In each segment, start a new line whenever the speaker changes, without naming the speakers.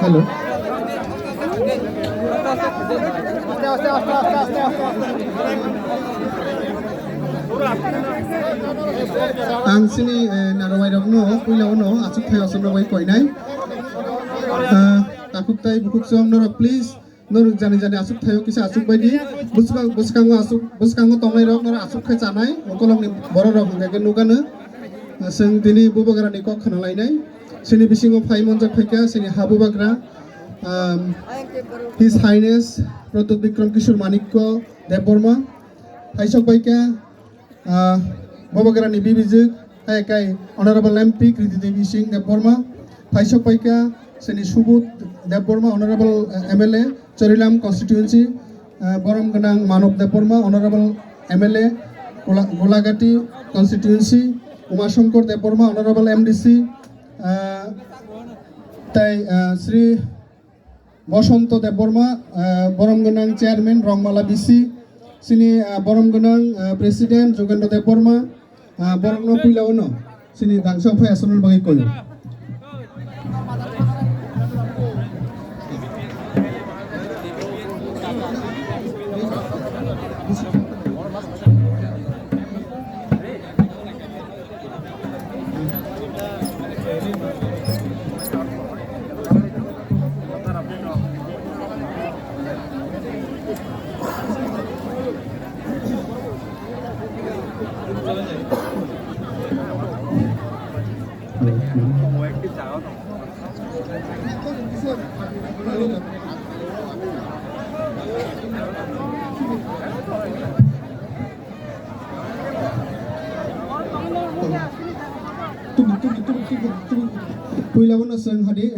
Hello आं सिनि नारवाइरकनो कुइलावनो आसुक थाय असमराबाय कयनाय ताकुकताय बुकुकसम नरक प्लिज नरक जानि जानि आसुक थायो किसा आसुक बायदि बुसकांगो तंनाय रक नर आसुक खाय जानाय अकलंनि बर रक हंगाके नुगानो जों दिनै बुबगारानि कक खाना लायनाय सिनि बिसिङो फाइ मनजाक फाइका सिनि हाबुबाग्रा His Highness Pratuk Bikram Kishore Manikko Deborma Haisok Baika Bobagarani Bibijuk Hai Honorable MP Kriti Devi Singh Deborma Haisok Baika Seni Subut Deborma Honorable MLA Chorilam Constituency Boram Ganang Manop Deborma Honorable MLA Golagati Constituency Uma Shankar Deborma Honorable MDC Tai Sri Bosonto Deborma Boramganang Chairman Rongmala BC sini borom gonang Presiden Jogendra Debborma borom no puilauno sini dangsang phai asonul bagi koyo. Puilauno seng hadi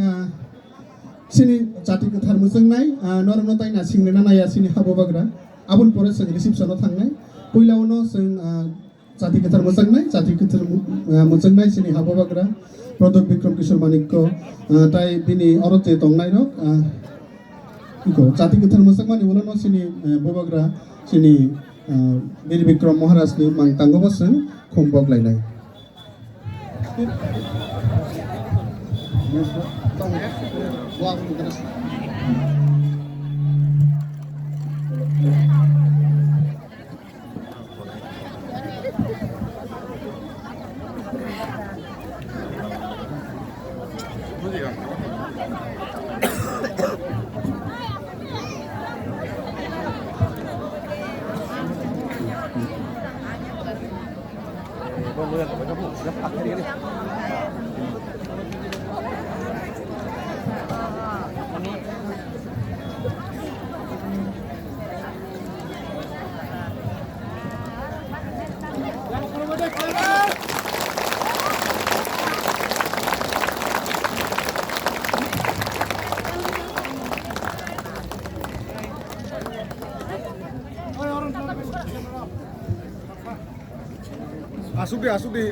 sini jati kethar musengnai norno taina singnena naya sini habobagra abun pore seng reception o thangnai puilauno seng jati kethar musengnai sini habobagra Prodok Bikram Kishore Manikko tai bini orote tongnai rok iko jati kethar musengmani ulono sini bobagra sini Biri Bikram Maharaj ni mang tanggobo seng khombok lainai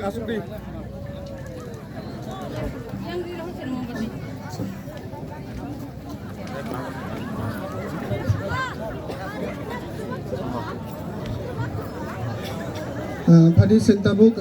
Asuk di. Padi sentabuk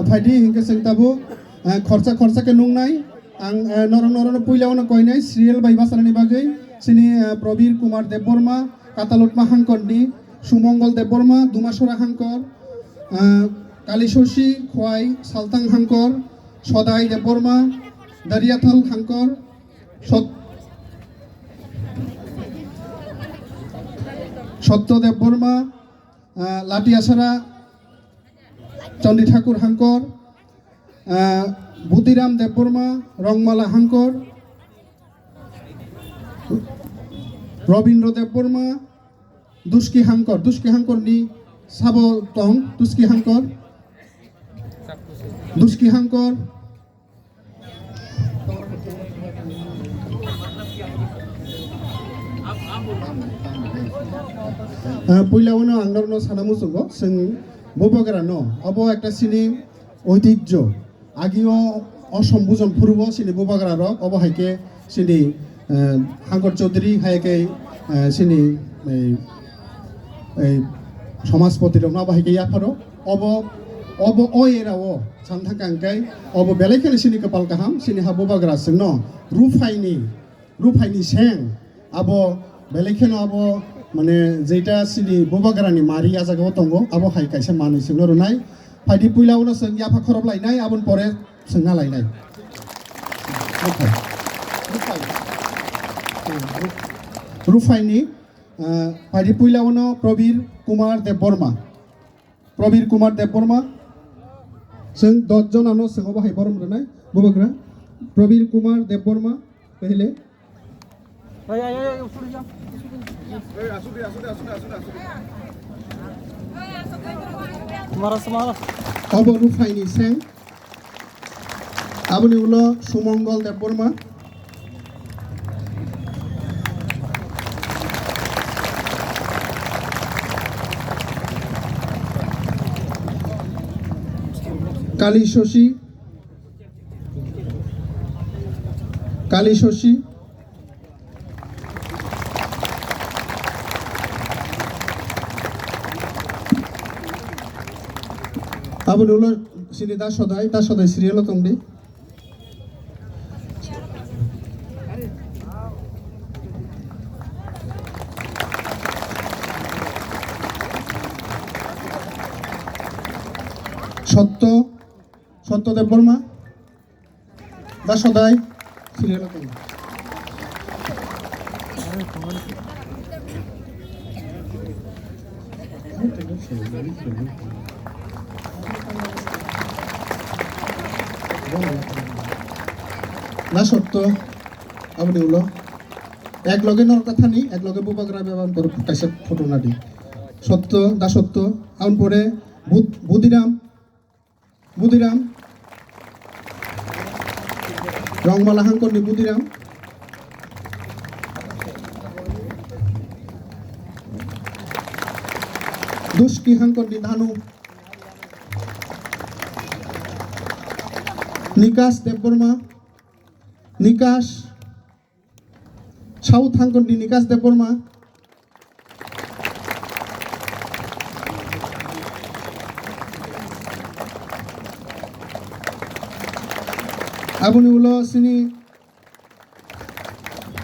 Padi hingga sengtabu khorsa ke nungnai ang norong puilauno koinai serial bai basarani bagai sini Probir Kumar Debborma Katalotma Hangkorni Sumongol Debborma Dumasora Hangkor Kalishoshi Khwai Saltang Hangkor Sodai Debborma Dariathal Hangkor Sotto Debborma Latiasara Chandi Thakur Hangkor Bhudiram Debborma Rongmala Hangkor Robindra Debborma Duski Hangkor ni Sabo Tong Duski Hangkor পুইলাউনো আংরনো সানামুসুগো जों ববগরানো of একটা সিনি ঐতিহ্য আগিও অসম্ভুজন পূর্ব সিনি ববগরার of হাইকে সিনি হাঙ্কর চৌধুরী হাইকে সিনি এই সমাজপতি রং বাহাইকে ইয়াফারো of এরাও সান্থাকাंगाय of বেলাইখানে সিনি কপাল কাহাম সিনি হাবো বাগ্রাসিং ন রুফাইনি Seng আবো বেলাইখানে আবো মানে যেটা সিনি ববাগ্রানি মারি আজাগাও তঙ্গো আবো হাই কাইসা মানি সিং রনাই ফাইদি পুইলাউনো जों याफा खरब लायनाय आबन परे सोंना लायनाय रुफाइनि फाइदि पुइलाउनो प्रबीर कुमार देव बर्मा जों 10 जनानो सिङाव बाहाय बरम रनाय बबाग्रा प्रबीर कुमार देव बर्मा पहले अब रुफाइनि सें आबनि उलो सुमंगल देव बर्मा काली शशि आबनि उलो सिनि दा सदाय सिरियल तंदि सत्य देव बर्मा दा सदाय सिरियल तंदि ना सत्य आबनि उलो एक लगे नर कथानी एक लगे बुबाग्रा बेबान पर कैसे फोटो ना दी सत्य आउन परे बुदिराम रंगमाला हांकरनि बुदिराम दुष्की हांकरनि धानु निकास देव बर्मा साउथ हांकरनि निकास देव बर्मा आबनि उलो सिनि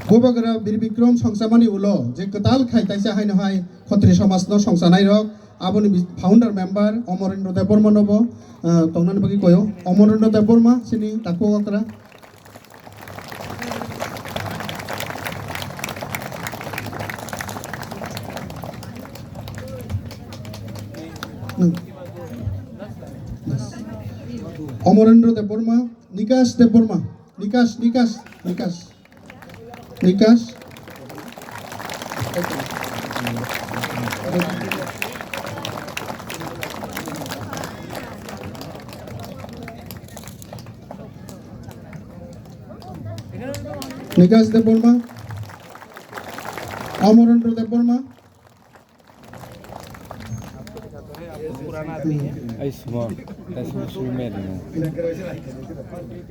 बबाग्रा बीर विक्रम संसामानि उलो जे कताल खाइताइसा हायनो हाय खत्री समाज न संसानाय रक आबनि फाउंडर मेंबर अमरेन्द्र देव बर्मा नबो तंगनानि बागि कयो अमरेन्द्र देव बर्मा सिनि ताको अकरा अमरेन्द्र देव बर्मा निकास देव बर्मा निकास निकास देव बर्मा अमरेन्द्र देव बर्मा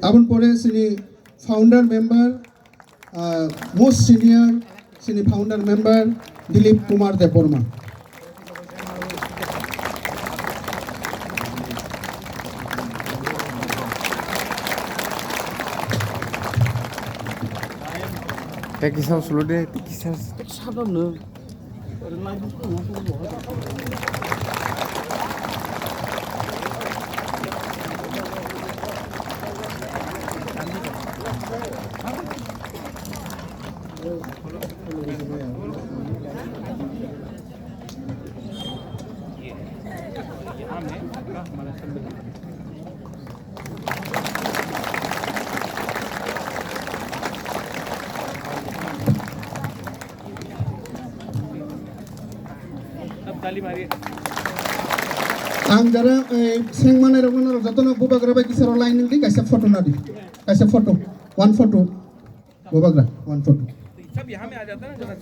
आबन परे सिनी फाउंडर मेंबर मोस्ट सीनियर सिनी फाउंडर मेंबर दिलीप कुमार देव Burma
Tekisau solo deh, tekisau
Sabar nih.
आं जरा सेंमाने रगना जतन बुबाग्रा बाय किसर लाइन दी कैसे फोटो ना दी कैसे फोटो वन फोटो बुबाग्रा वन फोटो
सब यहाँ में आ जाता है ना जरा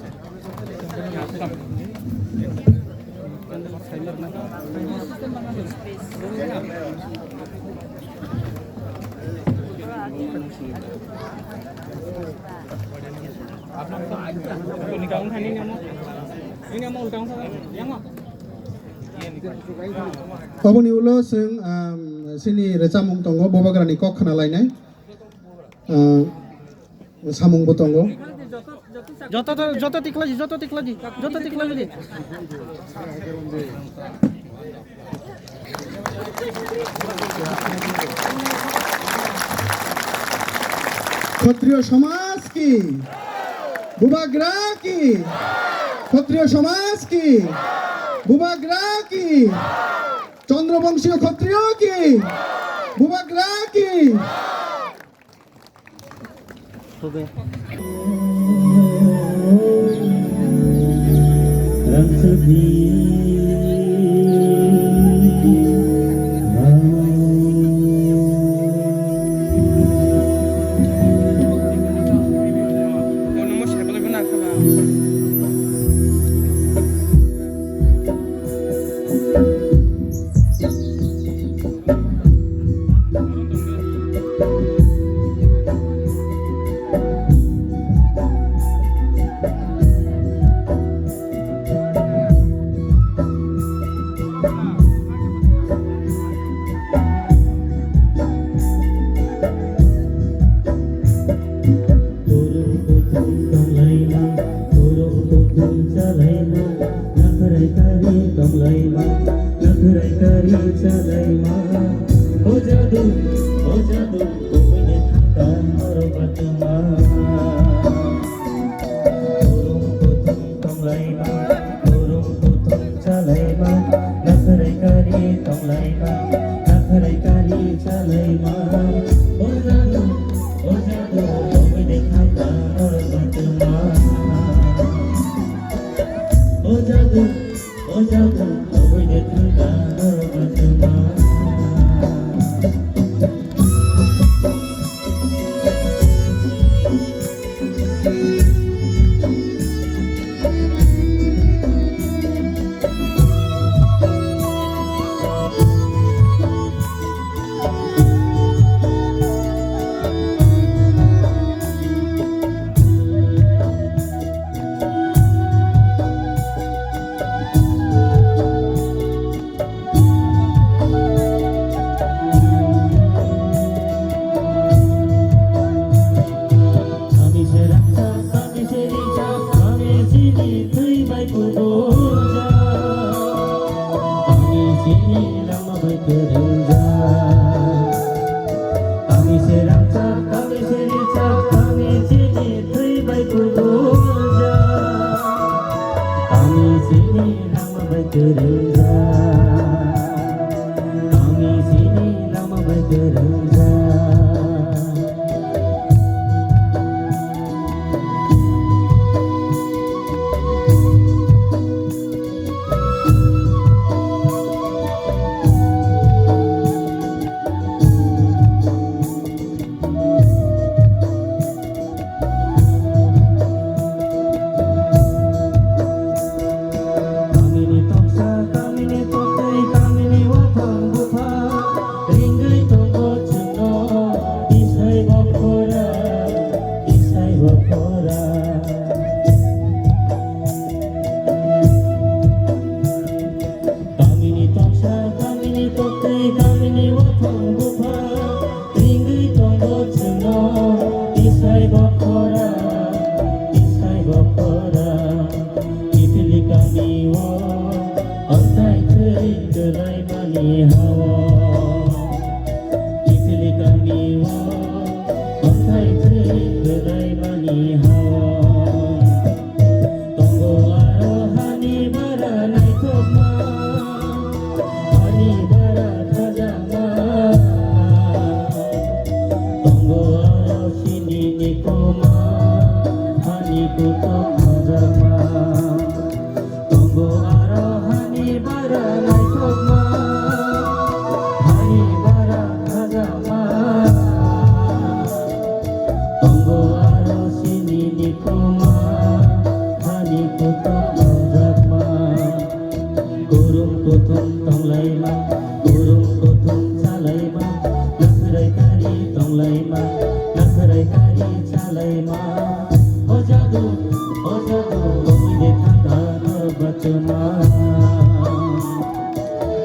आप लोग तो निकालूं खाने नहीं
Paboni ulo sing sini recamung tongo bobagrani kok khana lainai samung botongo
যত টিকলাজি
ক্ষত্রিয় সমাজ কি বুবাগ্রা কি ক্ষত্রিয় সমাজ কি বুবাগ্রা কি চন্দ্রবংশীয় ক্ষত্রিয় কি বুবাগ্রা কি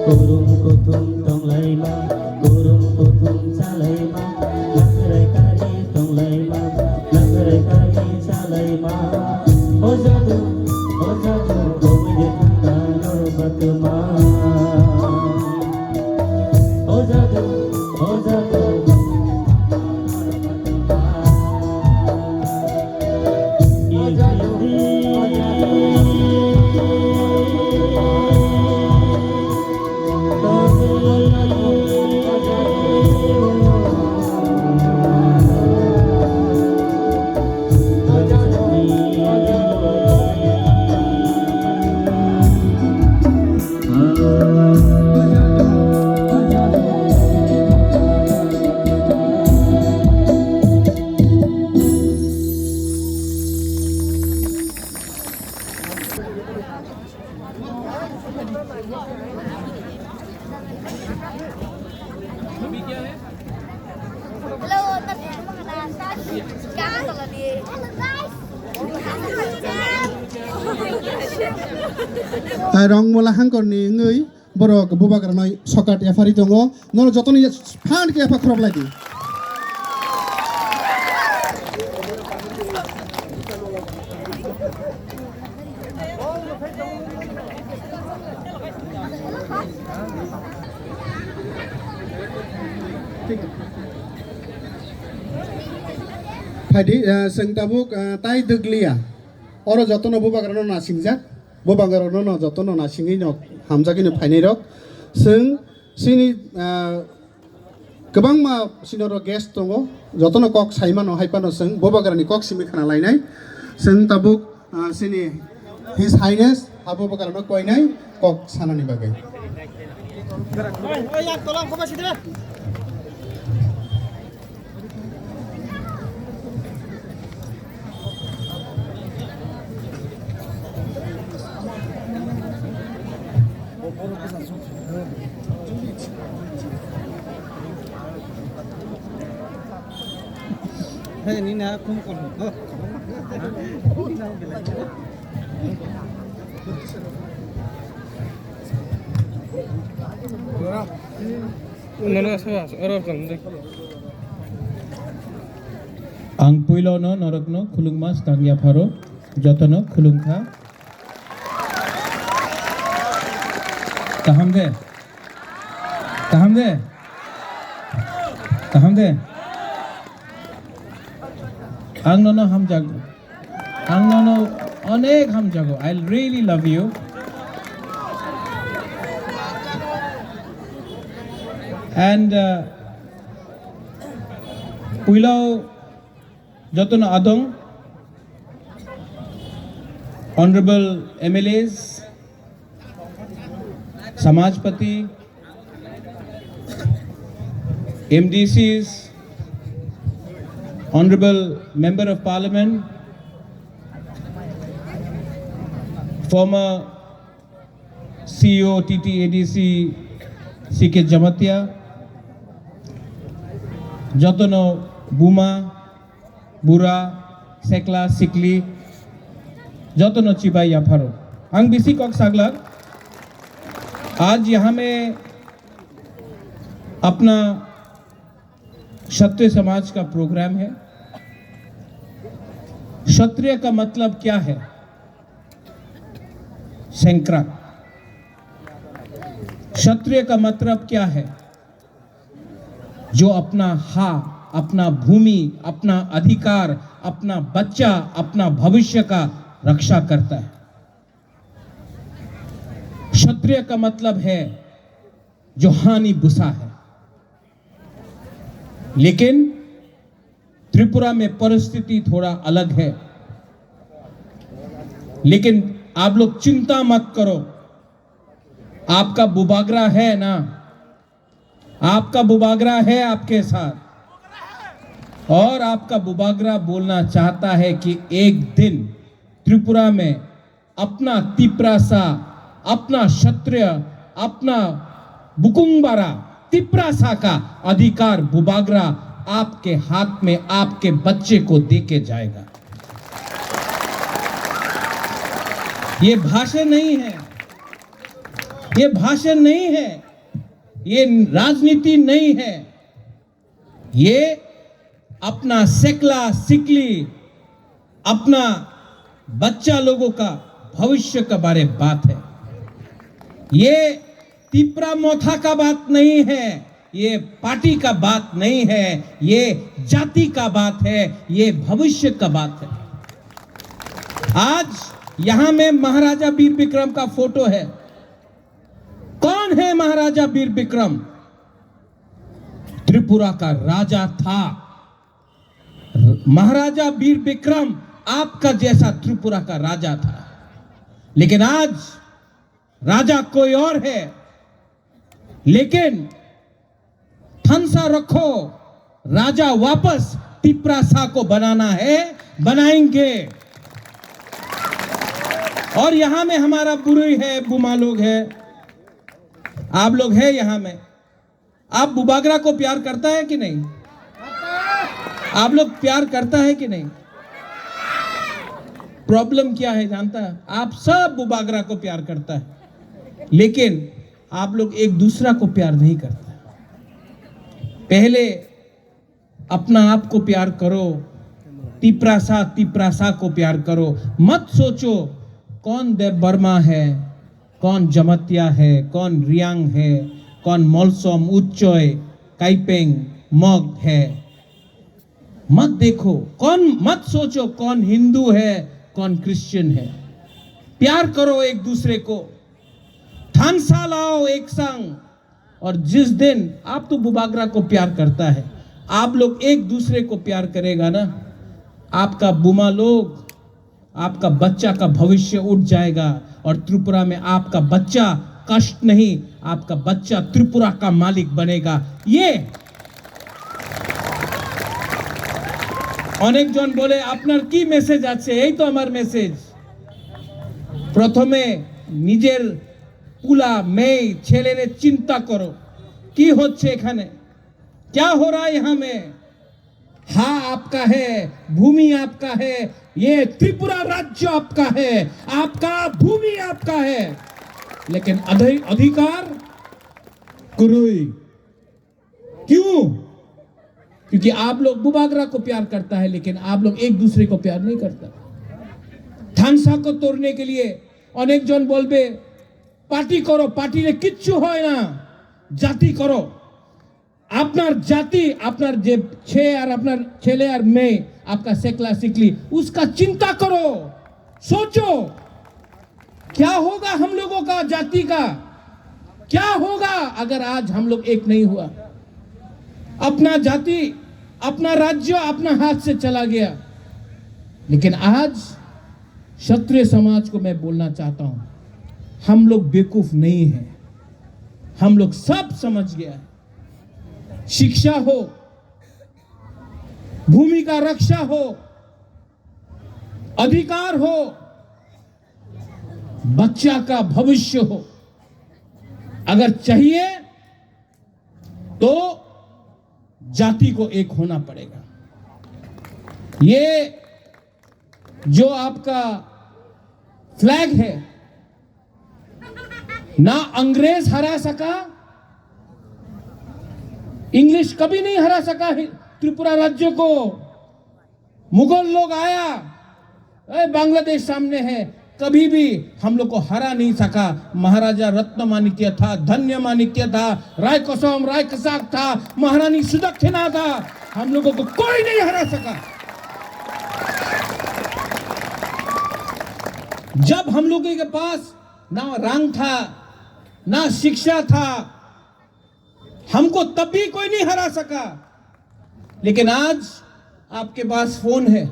kurung kutung tong laima kurung kutung salaima langrai kari tong laima langrai kari salaima o jadu gomide kanor batma o jadu
Hello, tadi mga kaya tadi. Hello guys.
rong mola hangkorni ngui borok bubagarnoi sokat efari tongo nol jotoni fan ke efa khrob lagi Phadi sengtabuk tai deglia oro jotono bubagarno nasingjak bubagarno no jotono nasingi no hamjagini phainai rok sing sini गोबां मा सिनरो guest दङ जतनो कक साइमानो हाइपानो जों बबागारनि कक सिमि खाना लायनाय जों Tabuk सिनि हिज हाइनेस हाबो बगारनो कयनाय कक सानानि बागै
Hey, ini nak kumpul.
Ang puilo no norok no khulung mas tangya pharo jotono khulung kha kaham de ang nono ham jago ang nono onek ham jago I really love you and puilo jotono adong honorable MLAs Samajpati MDCs Honorable Member of Parliament former CEO TTADC CK Jamatia Jotono Buma Bura Sekla Sikli Jotono Chibai Yapharo Ang bisi kok saglag आज यहाँ में अपना क्षत्रिय समाज का programme है क्षत्रिय का मतलब क्या है शंकरा क्षत्रिय का मतलब क्या है जो अपना अपना भूमि अपना अधिकार अपना बच्चा अपना भविष्य का रक्षा करता है क्षत्रिय का मतलब है जो हानि बुसा है लेकिन त्रिपुरा में परिस्थिति थोड़ा अलग है लेकिन आप लोग चिंता मत करो आपका बुबागरा है ना आपका बुबागरा है आपके साथ और आपका बुबागरा बोलना चाहता है कि एक दिन त्रिपुरा में अपना तिप्रासा अपना क्षत्रिय अपना बुकुंबारा तिप्रासा का अधिकार बुबागरा आपके हाथ में आपके बच्चे को देके जाएगा ये भाषण नहीं है ये भाषण नहीं है, ये राजनीति नहीं है, ये अपना सेकला सिकली अपना बच्चा लोगों का भविष्य का बारे बात है। ये तिपरा मोथा का बात नहीं है, ये पार्टी का बात नहीं है, ये जाति का बात है, ये भविष्य का बात है। आज यहां में महाराजा वीर विक्रम का फोटो है। कौन है महाराजा वीर विक्रम? त्रिपुरा का राजा था। महाराजा वीर विक्रम आपका जैसा त्रिपुरा का राजा था, लेकिन आज राजा कोई और है। लेकिन थनसा रखो, राजा वापस तिपरा सा को बनाना है, बनाएंगे। और यहां में हमारा बुरुई है, बुमा लोग है, आप लोग है यहां में। आप बुबागरा को प्यार करता है कि नहीं? आप लोग प्यार करता है कि नहीं? प्रॉब्लम क्या है जानता है? आप सब बुबागरा को प्यार करता है, लेकिन आप लोग एक दूसरा को प्यार नहीं करता। पहले अपना आप को प्यार करो, तिपरा सा को प्यार करो। मत सोचो कौन देव वर्मा है, कौन जमतिया है, कौन रियांग है, कौन मोलसोम उच्चोय काइपेंग मग है। मत देखो कौन, मत सोचो कौन हिंदू है, कौन क्रिश्चियन है। प्यार करो एक दूसरे को, थानसा लाओ एक संग। और जिस दिन आप तो बुबागरा को प्यार करता है, आप लोग एक दूसरे को प्यार करेगा ना, आपका बुमा लोग, आपका बच्चा का भविष्य उठ जाएगा। और त्रिपुरा में आपका बच्चा कष्ट नहीं, आपका बच्चा त्रिपुरा का मालिक बनेगा। ये অনেক জন বলে আপনার কি মেসেজ আছে? এই তো আমার মেসেজ। প্রথমে নিজের পুলা মেয়ে ছেলেরে চিন্তা করো কি হচ্ছে এখানে, क्या हो रहा है यहाँ में। हाँ आपका है, भूमि आपका है, ये त्रिपुरा राज्य आपका है, आपका भूमि आपका है, लेकिन अधिकार कुरुई। क्यों? क्योंकि आप लोग बुबागरा को प्यार करता है, लेकिन आप लोग एक दूसरे को प्यार नहीं करता। थानसा को तोड़ने के लिए अनेक जन बोलबे पार्टी करो, पार्टी रे किच्छु হয় না, জাতি করো। আপনার জাতি, আপনার যে ছেলে আর মেয়ে, आपका सेकला सिकली, उसका चिंता करो, सोचो क्या होगा हम लोगों का जाति का, क्या होगा अगर आज हम लोग एक नहीं हुआ। अपना जाति, अपना राज्य अपना हाथ से चला गया। लेकिन आज क्षत्रिय समाज को मैं बोलना चाहता हूं, हम लोग बेवकूफ नहीं हैं, हम लोग सब समझ गया है। शिक्षा हो, भूमि का रक्षा हो, अधिकार हो, बच्चा का भविष्य हो, अगर चाहिए तो जाति को एक होना पड़ेगा। ये जो आपका फ्लैग है, ना अंग्रेज हरा सका, इंग्लिश कभी नहीं हरा सका त्रिपुरा राज्य को। मुगल लोग आया, बांग्लादेश सामने है, कभी भी हम लोग को हरा नहीं सका। महाराजा रत्नमाणिक्य था, धन्यमाणिक्य था, राय कसम राय कसाक था, महारानी सुदक्षिणा था, हम लोगों को कोई नहीं हरा सका। जब हम लोगों के पास ना रंग था, ना शिक्षा था, हमको तब भी कोई नहीं हरा सका। लेकिन आज आपके पास फोन है,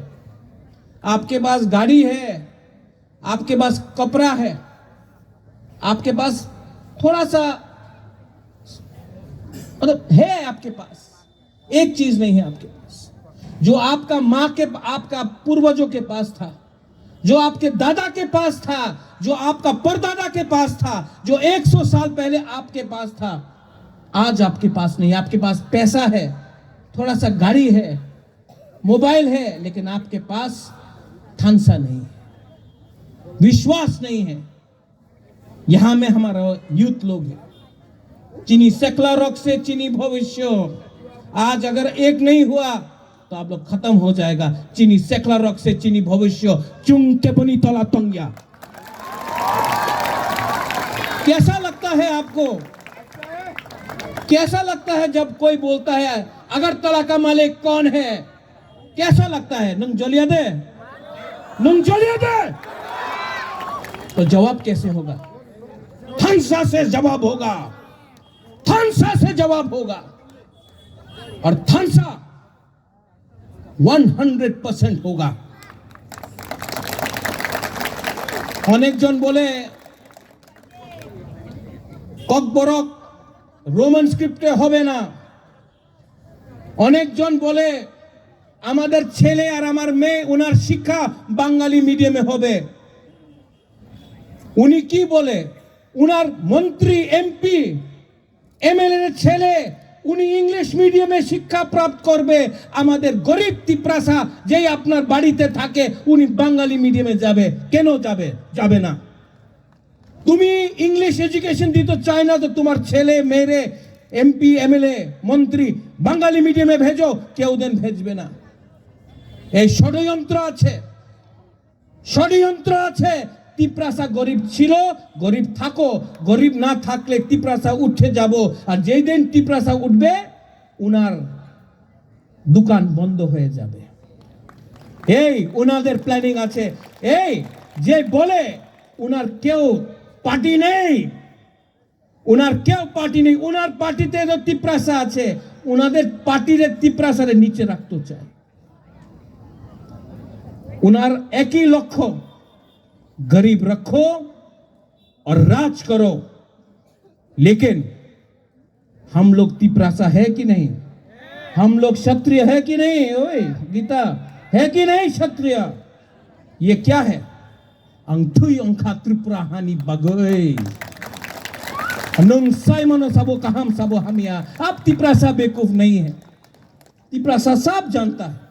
आपके पास गाड़ी है, आपके पास कपड़ा है, आपके पास थोड़ा सा मतलब है, आपके पास एक चीज नहीं है आपके पास, जो आपका माँ के, आपका पूर्वजों के पास था, जो आपके दादा के पास था, जो आपका परदादा के पास था, जो 100 साल पहले आपके पास था, आज आपके पास नहीं। आपके पास पैसा है, थोड़ा सा गाड़ी है, मोबाइल है, लेकिन आपके पास थानसा नहीं है, विश्वास नहीं है। यहां में हमारा यूथ लोग है। चीनी सेक्युलर रॉक से चीनी भविष्य, आज अगर एक नहीं हुआ तो आप लोग खत्म हो जाएगा। चीनी सेक्युलर रॉक से चीनी भविष्य, चुंगते बनी तला तंगिया। कैसा लगता है आपको? कैसा लगता है जब कोई बोलता है अगरतला का मालिक कौन है? कैसा लगता है? नंग जोलिया दे, नंग जोलिया दे। तो जवाब कैसे होगा? थानसा से जवाब होगा, थानसा से जवाब होगा। और थानसा 100% होगा। अनेक जन बोले ককবরক রোমান স্ক্রিপ্টে হবে না। অনেকজন বলে আমাদের ছেলে আর আমার মেয়ে ওনার শিক্ষা বাঙালি মিডিয়ামে হবে। উনি কি বলে? ওনার মন্ত্রী, এমপি, এমএলএ ছেলে উনি ইংলিশ মিডিয়ামে শিক্ষা প্রাপ্ত করবে। আমাদের গরিব তিপ্রাসা যেই আপনার বাড়িতে থাকে উনি বাঙালি মিডিয়ামে যাবে। কেন যাবে? যাবে না। তুমি ইংলিশ এডুকেশন দিতে চাই না তো তোমার ছেলে মেয়ে এমপি, এমএলএ, মন্ত্রী বাঙালি মিডিয়ামে ভেজো, কেউ দেন ভেজবে না। এই ষড়যন্ত্র আছে, ষড়যন্ত্র আছে। তিপ্রাসা গরিব ছিল, গরিব থাকো, গরিব না থাকলে তিপ্রাসা উঠে যাব। আর যেই দিন তিপ্রাসা উঠবে উনার দোকান বন্ধ হয়ে যাবে। এই উনাদের প্ল্যানিং আছে। এই যে বলে উনার কেউ পার্টি নেই, উনার কেউ পার্টি নেই, উনার পার্টিতে তো তিপ্রাসা আছে, উনাদের পার্টির তিপ্রাসারে নিচে রাখতে চায়। उनार एक ही लक्ष्य, गरीब रखो और राज करो। लेकिन हम लोग तिप्रासा है कि नहीं? हम लोग क्षत्रिय है कि नहीं? ओए गीता, है कि नहीं क्षत्रिय? ये क्या है? अंगठुई अंखा त्रिपुरा हानि बगोई साइमनो सबो कहम सबो हमिया। आप तिप्रासा बेवकूफ नहीं है, तिप्रासा सब जानता है।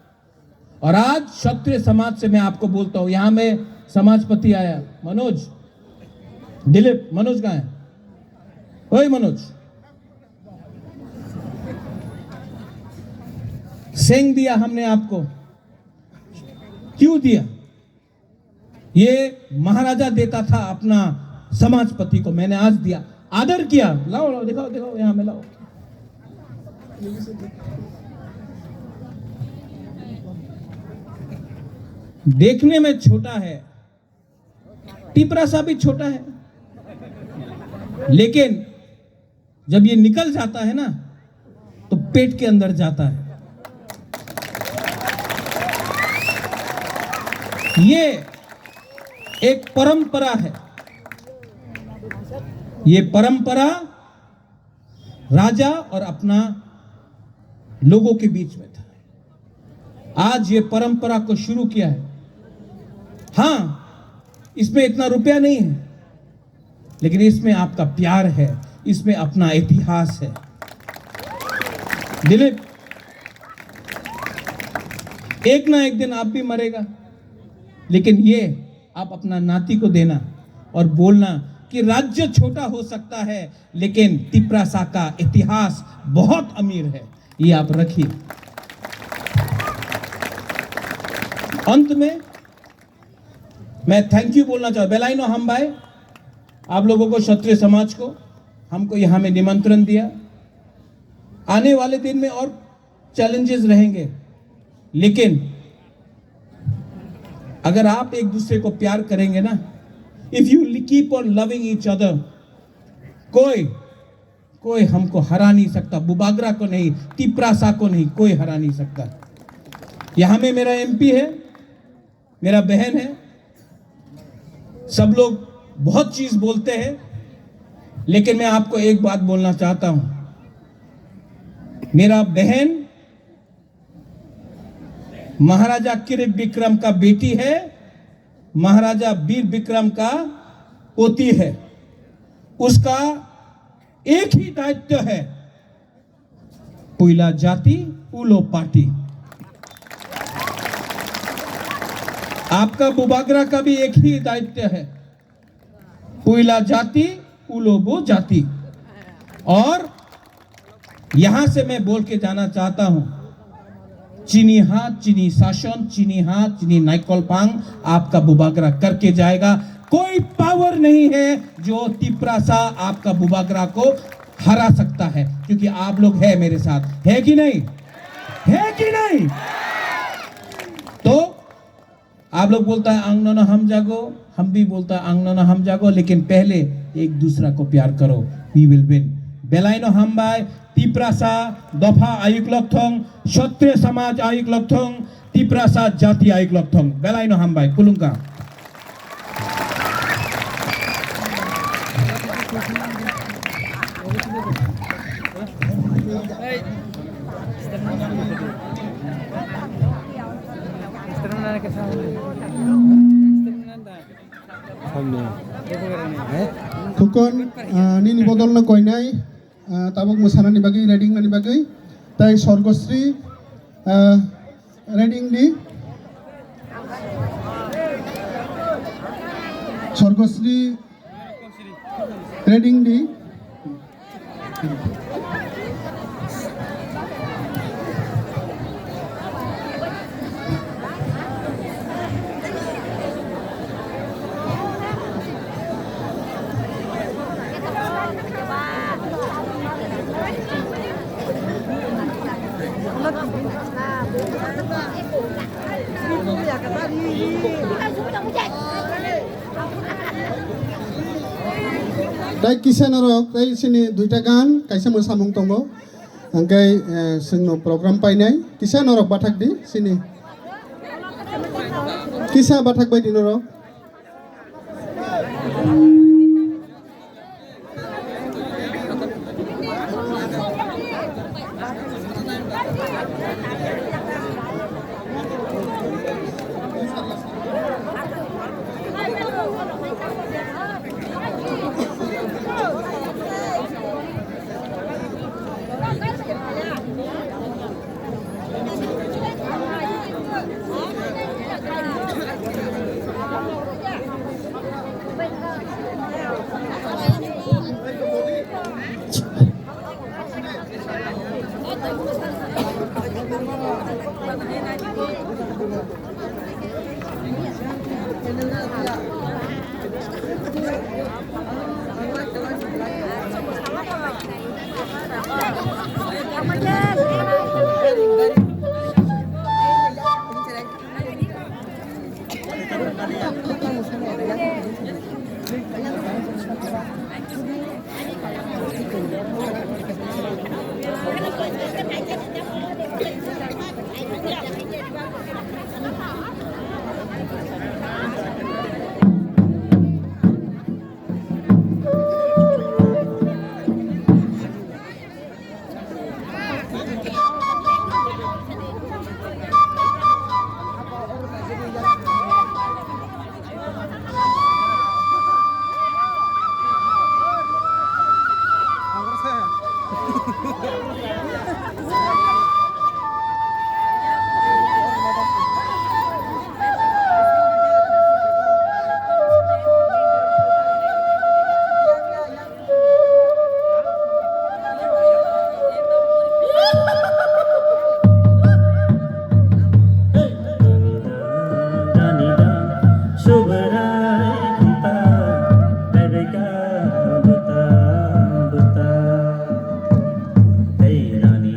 और आज क्षत्रिय समाज से मैं आपको बोलता हूं, यहां में समाजपति आया मनोज, दिलीप, मनोज कहां है? ओए मनोज, सेंग दिया हमने आपको, क्यों दिया? ये महाराजा देता था अपना समाजपति को, मैंने आज दिया, आदर किया। लाओ लाओ, दिखाओ दिखाओ, यहां में लाओ। देखने में छोटा है, तिप्रासा भी छोटा है, लेकिन जब ये निकल जाता है ना तो पेट के अंदर जाता है। ये एक परंपरा है, ये परंपरा राजा और अपना लोगों के बीच में था। आज ये परंपरा को शुरू किया है। हाँ, इसमें इतना रुपया नहीं है, लेकिन इसमें आपका प्यार है, इसमें अपना इतिहास है। दिलीप, एक ना एक दिन आप भी मरेगा, लेकिन ये आप अपना नाती को देना और बोलना कि राज्य छोटा हो सकता है लेकिन तिप्रासा का इतिहास बहुत अमीर है, ये आप रखिए। अंत में मैं थैंक यू बोलना चाहूँ बेलाइनो हम भाई, आप लोगों को, क्षत्रिय समाज को, हमको यहाँ में निमंत्रण दिया। आने वाले दिन में और चैलेंजेस रहेंगे, लेकिन अगर आप एक दूसरे को प्यार करेंगे ना, if you keep on loving each other, कोई हमको हरा नहीं सकता, बुबागरा को नहीं, तिप्रासा को नहीं, कोई हरा नहीं सकता। यहाँ में मेरा एमपी है, मेरा बहन है, सब लोग बहुत चीज बोलते हैं, लेकिन मैं आपको एक बात बोलना चाहता हूं। मेरा बहन महाराजा किरीट विक्रम का बेटी है, महाराजा वीर विक्रम का पोती है। उसका एक ही दायित्व है, पुइला जाति उलो पार्टी। आपका बुबागरा का भी एक ही दायित्व है, पुइला जाति उलोबो जाति। और यहां से मैं बोल के जाना चाहता हूं, चीनी हाथ चीनी शासन, चीनी हाथ चीनी नाइकोलपांग आपका बुबागरा करके जाएगा। कोई पावर नहीं है जो तिप्रासा आपका बुबागरा को हरा सकता है, क्योंकि आप लोग हैं मेरे साथ, है कि नहीं, है कि नहीं। तो आप लोग बोलता है आंगनो न हम जागो, हम भी बोलता है आंगनो न हम जागो, लेकिन पहले एक दूसरा को प्यार करो, वी विल विन। बेलाइनो हम बाय तिप्रासा दफा आयुक लक्थों, क्षत्रिय समाज आयुक लक्थों, तिप्रासा जाति आयुक लक्थों, बेलाइनो हम bye कुलुंगा।
Tukon nini bodol na koinai tabok musana ni bagi reading ni bagi tai Sorgosri reading di Sorgosri reading di Dai kisah narok, dai sini duita gan, kaisa musamung tongo, angkai seno program painai, kisah narok batak di sini, kisah batak bayi di narok.
Hey, Rani.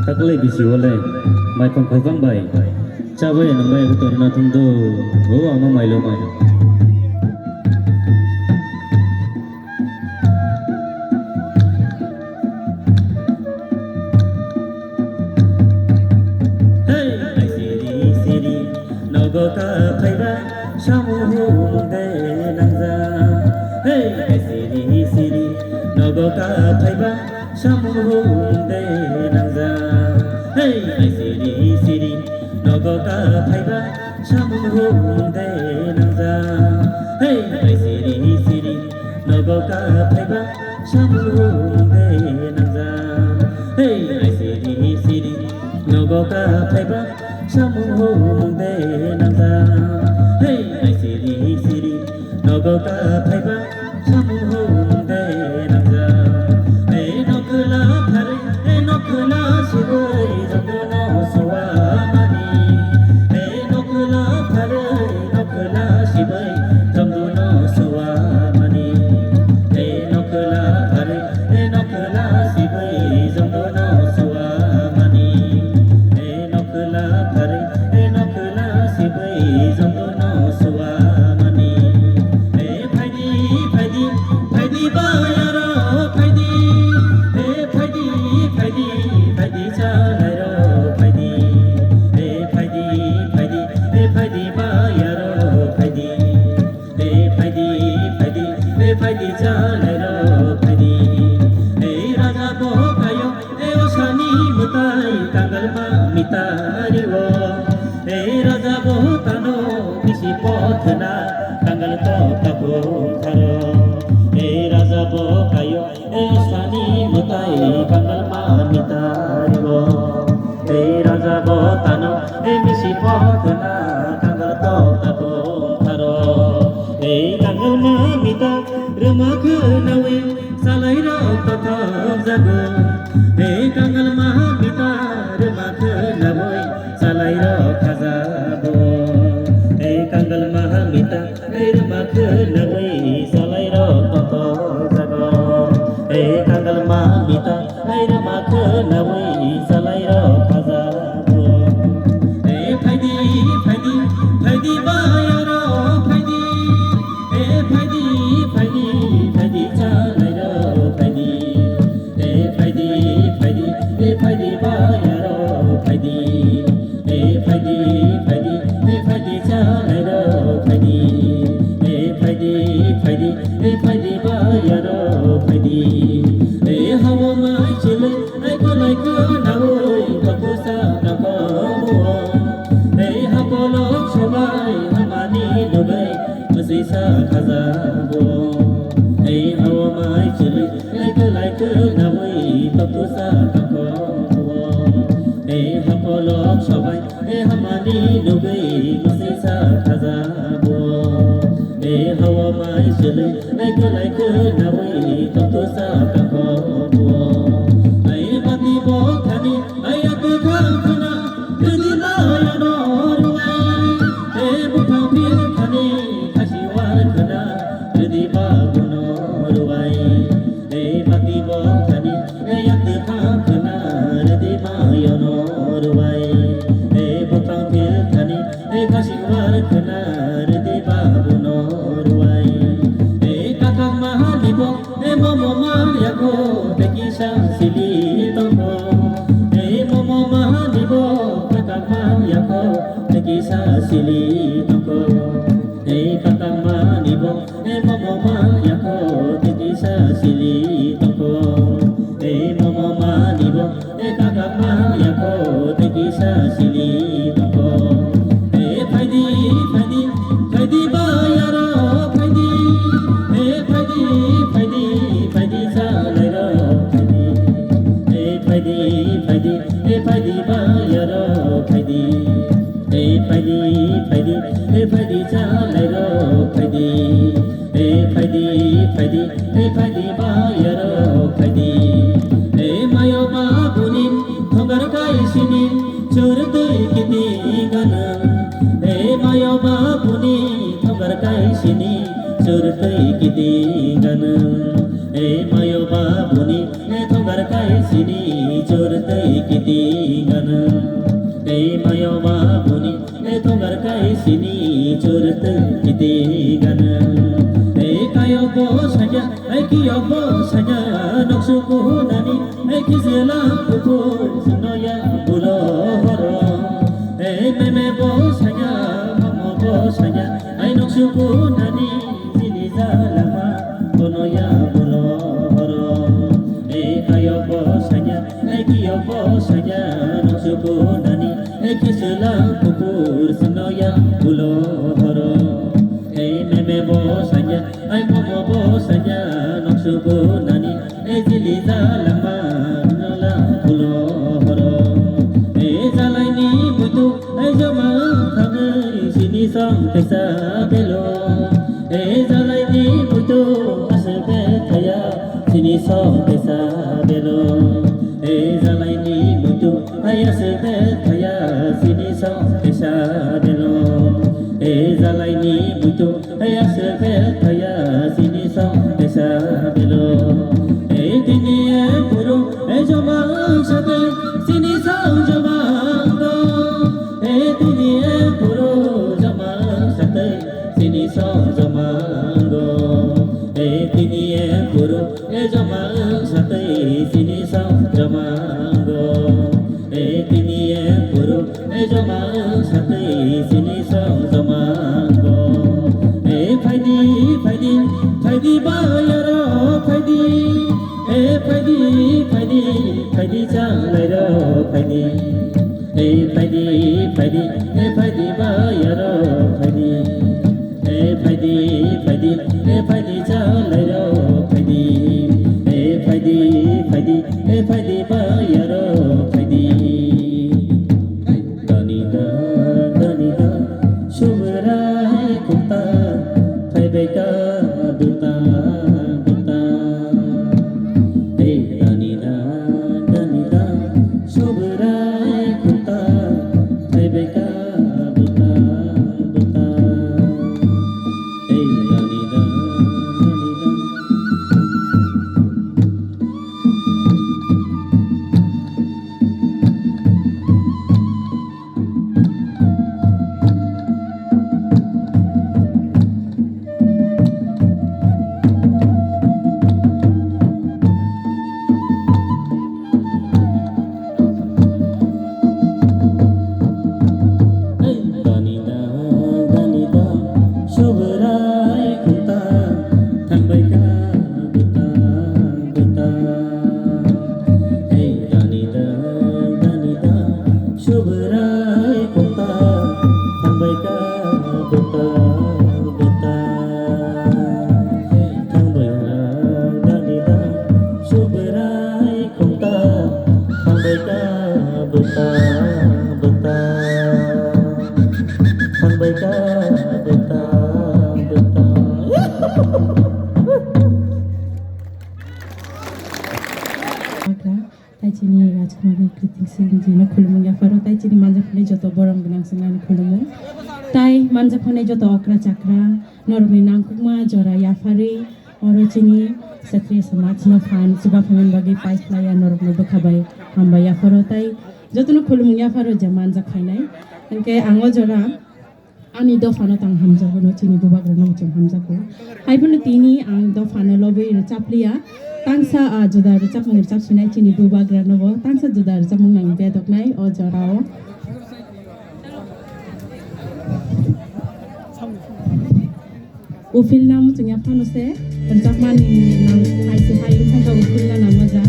taklay bisi wala mai pang khawang bai chabai nambai ko na thumdo ho ama mailo mai hey siri siri nogo ka phaiba shamu de nangza hey siri siri nogo ka phaiba shamu de nangza hey siri siri nogo ka phaiba shamu de nangza hey siri siri nogo ka phaiba shamu de nangza hey siri siri nogo ka phaiba shamu de nangza hey siri siri nogo ka phaiba shamu de nangza hey nokla phare hey nokla sibai jamno sowa mani hey nokla phare nokla sibai jamno sowa mani hey nokla phare hey nokla sibai jamno sowa mani hey nokla phare hey nokla sibai jamno sowa mani hey phaidi phaidi phaidi ba yaro phaidi hey phaidi phaidi phaidi chalai ro phaidi hey phaidi phaidi hey phaidi ba yaro phaidi hey phaidi phaidi hey phaidi chalai ro phaidi hey raja bo kayo hey osani mutai kangal ma mitari wo hey raja bo tano kisi pothna kangal to kabo tharo hey raja bo kayo hey osani mutai kangal ma mitari wo hey raja bo tano hey kisi pothna kangal to kabo tharo hey kangal ma mita remak nawe salai ro kata jago hey kangal ma mita remak nawe salai ro khajabo hey kangal ma mita remak nawe salai ro kata jago hey kangal ma mita remak nawe salai ro khajabo hey phaidi phaidi phaidi ba yaro phaidi hey phaidi phaidi phaidi chalai ro phaidi hey phaidi phaidi hey phaidi ba yaro phaidi hey phaidi phaidi hey phaidi chalai ro phaidi hey phaidi phaidi hey phaidi ba yaro phaidi hey hawa mai chile ai ko lai ko nawoi kapusa kako hey hapolo chobai hamani dubai masisa khazabo hey hawa mai chile ai ko lai ko nawoi kapusa kako hey hapolo chobai hey hamani dubai masisa khazabo hey hawa mai chile ai ko lai ko nawoi kapusa kako hey mati bo khani ay ak khana ridi la no ruai hey butha phir khani khashi war khana ridi ba guno ruai hey mati bo khani ay ak khana ridi ma no ruai hey butha phir khani hey khashi war khana ridi ba guno ruai hey kakak mahali bo hey momo maria ko tekisa sili tomo hey momo mahali bo kakak maria ko tekisa sili tomo hey kakak mahali bo hey momo maria ko tekisa sili tomo hey momo mahali bo hey kakak maria ko tekisa sili tomo hey phaidi phaidi phaidi ba yaro phaidi hey phaidi phaidi phaidi chalai ro phaidi hey phaidi phaidi hey phaidi ba yaro phaidi hey phaidi phaidi hey phaidi chalai ro phaidi hey phaidi phaidi hey phaidi ba yaro phaidi hey mayo ma bunin thogar kai sini chur tui kiti gana hey mayo ma buni thogar kai sini chur tui kiti gana hey mayo ma buni thogar tongar kai sini chorte kiti gana ei mayo ma buni tongar kai sini chorte kiti gana ei kayo bo saja ei kiyo bo saja noksu ko nani ei kizela ko sunoya bulo horo ei meme bo saja mamo bo saja ei noksu ko nani sini zalama konoya bulo horo ei kayo bo saja ei kiyo bo saja noksu ko nani ei kizela ko sunoya bulo horo ei meme bo saja ei mamo bo saja noksu ko nani ei jili zalama nola bulo horo ei zalai ni butu ei jama thangai sini sang tesa belo ei zalai ni butu asbe thaya sini sang tesa belo ei zalai ni butu ai asbe thaya sini sang tesa belo ei zalai ni butu ai asbe thaya sini sang tesa belo ei dinie puru ei jama sabe sini sang jama ei dinie puru jama sabe sini sang jama ei dinie puru ei jama sabe sini sang jama ei dinie puru ei jama sabe sini sang jama ei phaidi phaidi phaidi ba yaro phaidi ei phaidi phaidi phaidi chang lai ro phaidi ei phaidi phaidi ei phaidi ba yaro phaidi ei phaidi phaidi ei phaidi chang lai ro phaidi ei phaidi phaidi ei phaidi ba yaro phaidi dani da shubrai kuta phai be ka duta duta ei dani da shubrai kuta phai be ka duta duta ei dani da Danida shubrai kuta thambai ka duta duta ei danida shubrai kuta thambai ka duta duta thambai danida shubrai kuta thambai ka duta duta thambai ka duta duta
taicini rajkumari kritik sing jina khulumung ya faro taicini manjaphone joto borom gnang singani khulumung tai manjaphone joto okra chakra normi nangkukma jora ya fari oro chini kshatriya samaj no fan suba phamin bagi paisla ya normi bokhabai hamba ya faro tai jotono khulumung ya faro ja manja khainai enke ango jora ani dofano tang hamjago no chini bubagra no chum hamjago haibunu tini ang dofano lobai chaplia tangsa juda chapmung chap sinai chini bubagra no bo tangsa juda chapmung nang bedok nai o jorao ufil nam chungya phano se chapman nang aise hai thangka ufil na namaja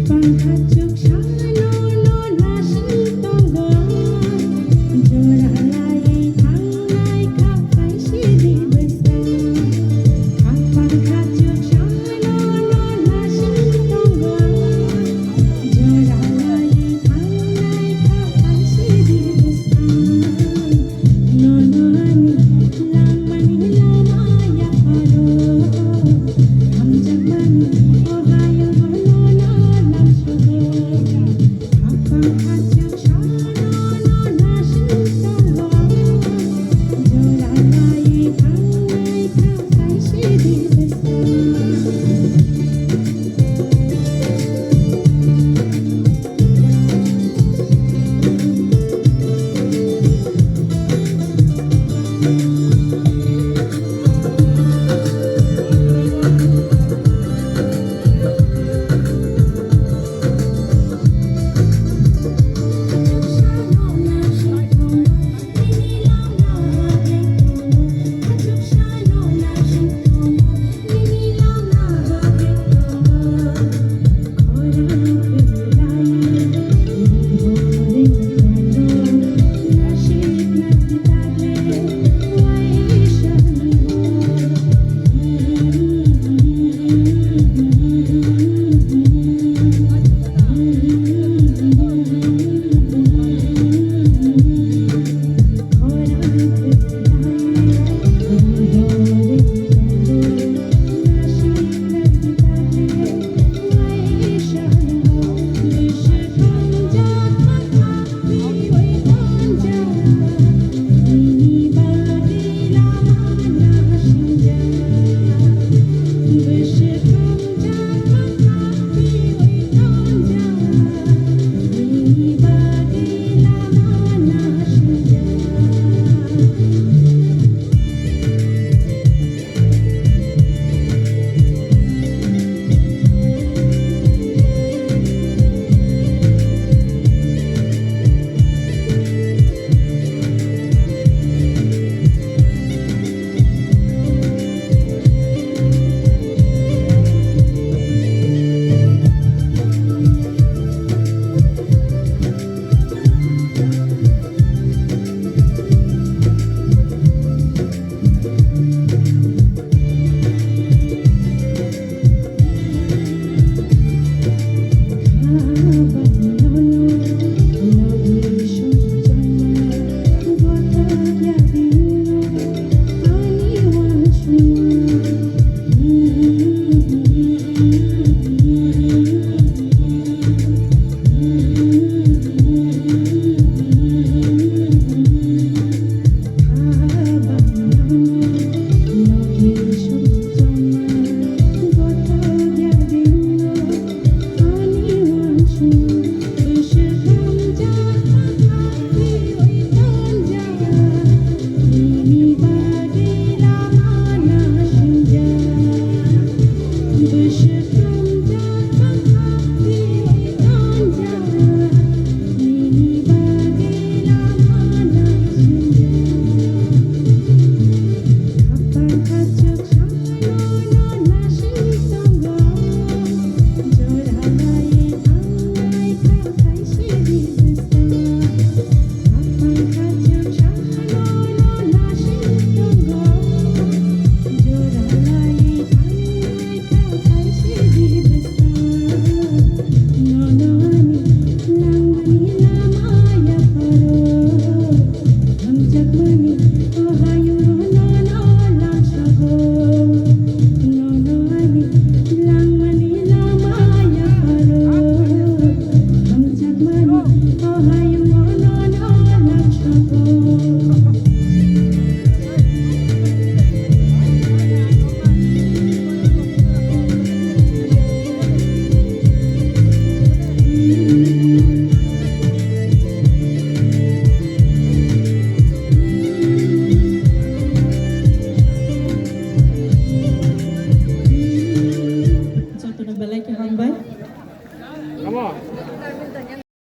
Hãy subscribe cho kênh Ghiền Mì Gõ để không bỏ lỡ